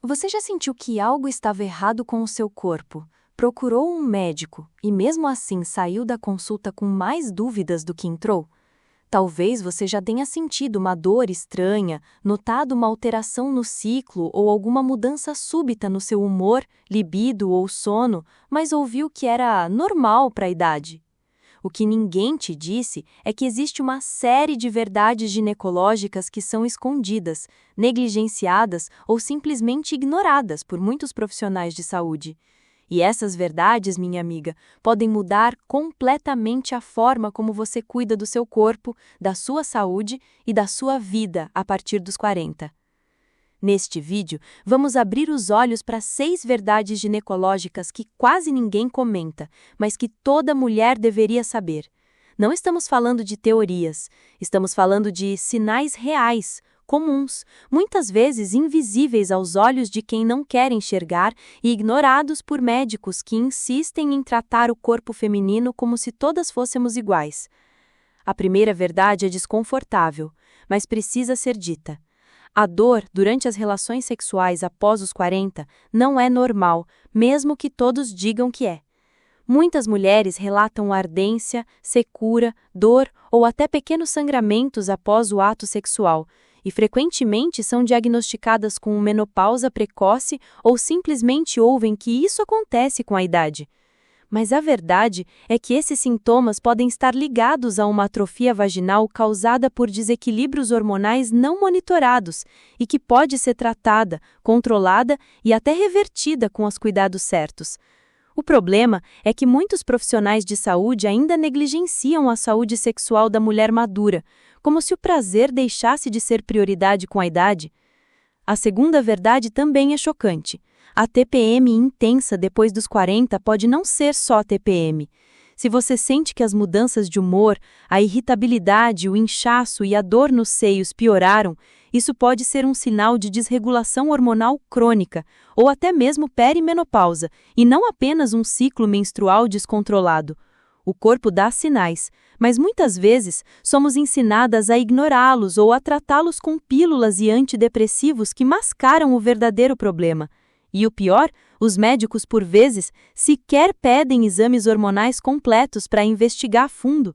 Você já sentiu que algo estava errado com o seu corpo? Procurou um médico e, mesmo assim, saiu da consulta com mais dúvidas do que entrou? Talvez você já tenha sentido uma dor estranha, notado uma alteração no ciclo ou alguma mudança súbita no seu humor, libido ou sono, mas ouviu que era normal para a idade. O que ninguém te disse é que existe uma série de verdades ginecológicas que são escondidas, negligenciadas ou simplesmente ignoradas por muitos profissionais de saúde. E essas verdades, minha amiga, podem mudar completamente a forma como você cuida do seu corpo, da sua saúde e da sua vida a partir dos 40. Neste vídeo, vamos abrir os olhos para 6 verdades ginecológicas que quase ninguém comenta, mas que toda mulher deveria saber. Não estamos falando de teorias, estamos falando de sinais reais, comuns, muitas vezes invisíveis aos olhos de quem não quer enxergar e ignorados por médicos que insistem em tratar o corpo feminino como se todas fôssemos iguais. A primeira verdade é desconfortável, mas precisa ser dita. A dor durante as relações sexuais após os 40 não é normal, mesmo que todos digam que é. Muitas mulheres relatam ardência, secura, dor ou até pequenos sangramentos após o ato sexual, e frequentemente são diagnosticadas com menopausa precoce ou simplesmente ouvem que isso acontece com a idade. Mas a verdade é que esses sintomas podem estar ligados a uma atrofia vaginal causada por desequilíbrios hormonais não monitorados e que pode ser tratada, controlada e até revertida com os cuidados certos. O problema é que muitos profissionais de saúde ainda negligenciam a saúde sexual da mulher madura, como se o prazer deixasse de ser prioridade com a idade. A segunda verdade também é chocante. A TPM intensa depois dos 40 pode não ser só TPM. Se você sente que as mudanças de humor, a irritabilidade, o inchaço e a dor nos seios pioraram, isso pode ser um sinal de desregulação hormonal crônica ou até mesmo perimenopausa, e não apenas um ciclo menstrual descontrolado. O corpo dá sinais, mas muitas vezes somos ensinadas a ignorá-los ou a tratá-los com pílulas e antidepressivos que mascaram o verdadeiro problema. E o pior, os médicos, por vezes, sequer pedem exames hormonais completos para investigar a fundo.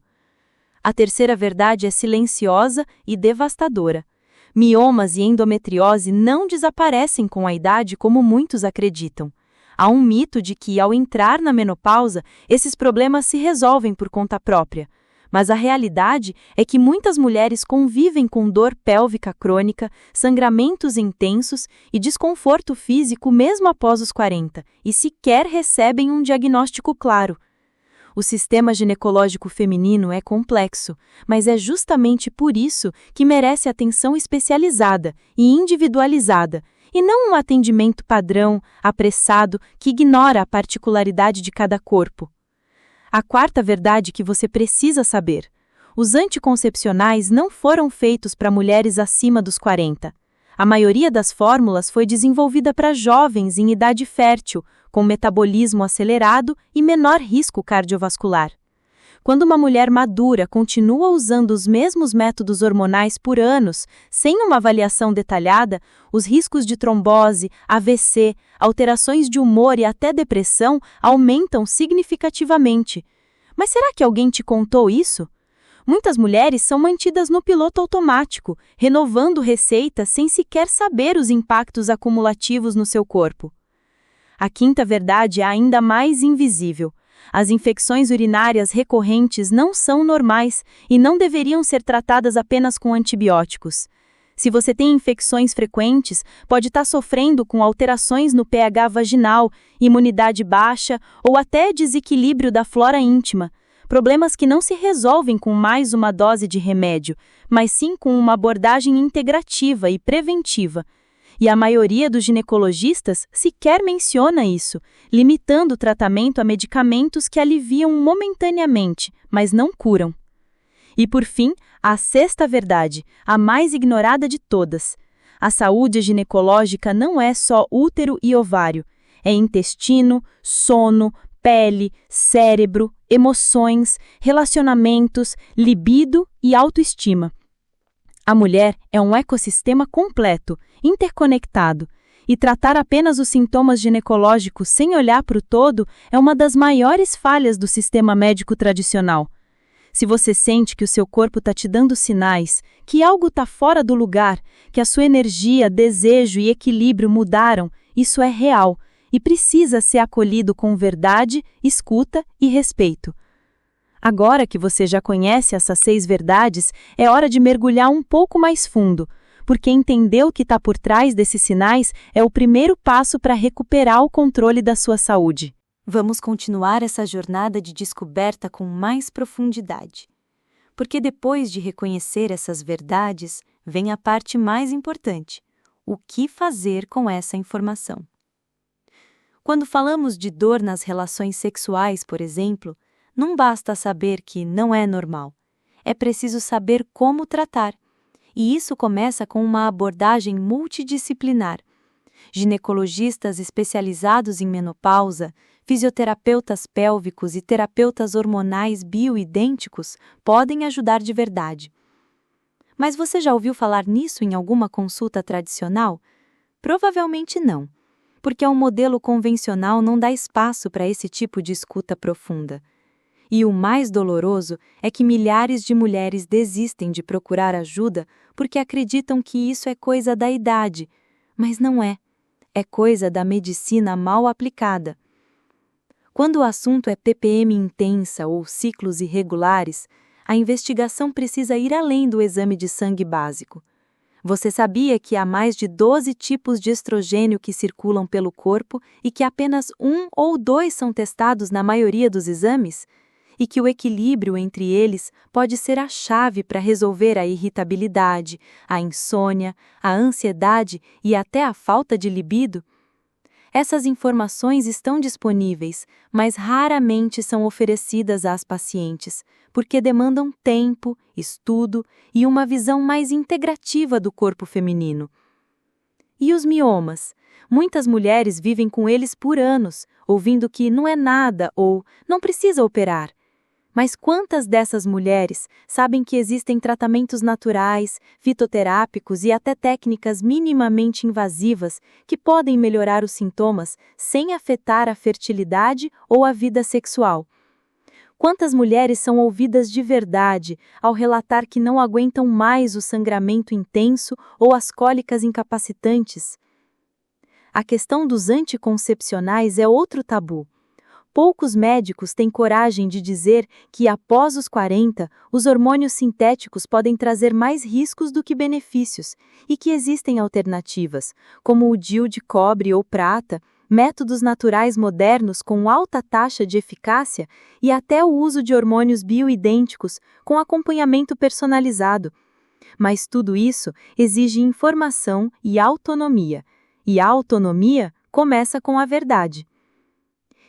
A terceira verdade é silenciosa e devastadora. Miomas e endometriose não desaparecem com a idade como muitos acreditam. Há um mito de que, ao entrar na menopausa, esses problemas se resolvem por conta própria. Mas a realidade é que muitas mulheres convivem com dor pélvica crônica, sangramentos intensos e desconforto físico mesmo após os 40, e sequer recebem um diagnóstico claro. O sistema ginecológico feminino é complexo, mas é justamente por isso que merece atenção especializada e individualizada, e não um atendimento padrão, apressado, que ignora a particularidade de cada corpo. A quarta verdade que você precisa saber: os anticoncepcionais não foram feitos para mulheres acima dos 40. A maioria das fórmulas foi desenvolvida para jovens em idade fértil, com metabolismo acelerado e menor risco cardiovascular. Quando uma mulher madura continua usando os mesmos métodos hormonais por anos, sem uma avaliação detalhada, os riscos de trombose, AVC, alterações de humor e até depressão aumentam significativamente. Mas será que alguém te contou isso? Muitas mulheres são mantidas no piloto automático, renovando receitas sem sequer saber os impactos acumulativos no seu corpo. A quinta verdade é ainda mais invisível. As infecções urinárias recorrentes não são normais e não deveriam ser tratadas apenas com antibióticos. Se você tem infecções frequentes, pode estar sofrendo com alterações no pH vaginal, imunidade baixa ou até desequilíbrio da flora íntima. Problemas que não se resolvem com mais uma dose de remédio, mas sim com uma abordagem integrativa e preventiva. E a maioria dos ginecologistas sequer menciona isso, limitando o tratamento a medicamentos que aliviam momentaneamente, mas não curam. E por fim, a sexta verdade, a mais ignorada de todas. A saúde ginecológica não é só útero e ovário, é intestino, sono, pele, cérebro, emoções, relacionamentos, libido e autoestima. A mulher é um ecossistema completo, interconectado, E tratar apenas os sintomas ginecológicos sem olhar para o todo é uma das maiores falhas do sistema médico tradicional. Se você sente que o seu corpo está te dando sinais, que algo está fora do lugar, que a sua energia, desejo e equilíbrio mudaram, isso é real e precisa ser acolhido com verdade, escuta e respeito. Agora que você já conhece essas 6 verdades, é hora de mergulhar um pouco mais fundo, porque entender o que está por trás desses sinais é o primeiro passo para recuperar o controle da sua saúde. Vamos continuar essa jornada de descoberta com mais profundidade. Porque depois de reconhecer essas verdades, vem a parte mais importante: o que fazer com essa informação. Quando falamos de dor nas relações sexuais, por exemplo, não basta saber que não é normal. É preciso saber como tratar. E isso começa com uma abordagem multidisciplinar. Ginecologistas especializados em menopausa, fisioterapeutas pélvicos e terapeutas hormonais bioidênticos podem ajudar de verdade. Mas você já ouviu falar nisso em alguma consulta tradicional? Provavelmente não, porque um modelo convencional não dá espaço para esse tipo de escuta profunda. E o mais doloroso é que milhares de mulheres desistem de procurar ajuda porque acreditam que isso é coisa da idade, mas não é. É coisa da medicina mal aplicada. Quando o assunto é TPM intensa ou ciclos irregulares, a investigação precisa ir além do exame de sangue básico. Você sabia que há mais de 12 tipos de estrogênio que circulam pelo corpo e que apenas 1 ou 2 são testados na maioria dos exames? E que o equilíbrio entre eles pode ser a chave para resolver a irritabilidade, a insônia, a ansiedade e até a falta de libido? Essas informações estão disponíveis, mas raramente são oferecidas às pacientes, porque demandam tempo, estudo e uma visão mais integrativa do corpo feminino. E os miomas? Muitas mulheres vivem com eles por anos, ouvindo que não é nada ou não precisa operar. Mas quantas dessas mulheres sabem que existem tratamentos naturais, fitoterápicos e até técnicas minimamente invasivas que podem melhorar os sintomas sem afetar a fertilidade ou a vida sexual? Quantas mulheres são ouvidas de verdade ao relatar que não aguentam mais o sangramento intenso ou as cólicas incapacitantes? A questão dos anticoncepcionais é outro tabu. Poucos médicos têm coragem de dizer que, após os 40, os hormônios sintéticos podem trazer mais riscos do que benefícios e que existem alternativas, como o DIU de cobre ou prata, métodos naturais modernos com alta taxa de eficácia e até o uso de hormônios bioidênticos com acompanhamento personalizado. Mas tudo isso exige informação e autonomia a autonomia começa com a verdade.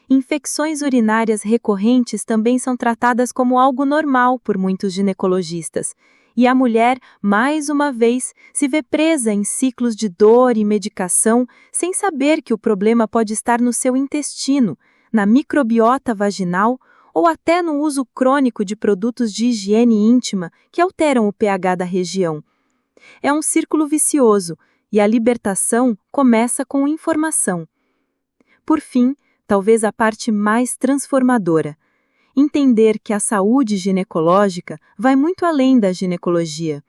Infecções urinárias recorrentes também são tratadas como algo normal por muitos ginecologistas, e a mulher, mais uma vez, se vê presa em ciclos de dor e medicação sem saber que o problema pode estar no seu intestino, na microbiota vaginal ou até no uso crônico de produtos de higiene íntima que alteram o pH da região. É um círculo vicioso, e a libertação começa com informação. Por fim, talvez a parte mais transformadora: entender que a saúde ginecológica vai muito além da ginecologia.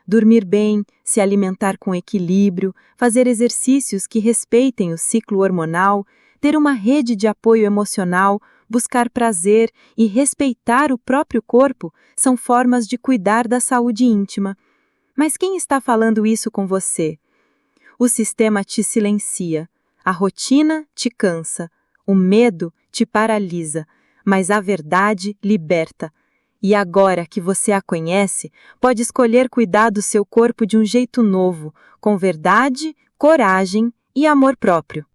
Dormir bem, se alimentar com equilíbrio, fazer exercícios que respeitem o ciclo hormonal, ter uma rede de apoio emocional, buscar prazer e respeitar o próprio corpo são formas de cuidar da saúde íntima. Mas quem está falando isso com você? O sistema te silencia, a rotina te cansa, o medo te paralisa, mas a verdade liberta. E agora que você a conhece, pode escolher cuidar do seu corpo de um jeito novo, com verdade, coragem e amor próprio.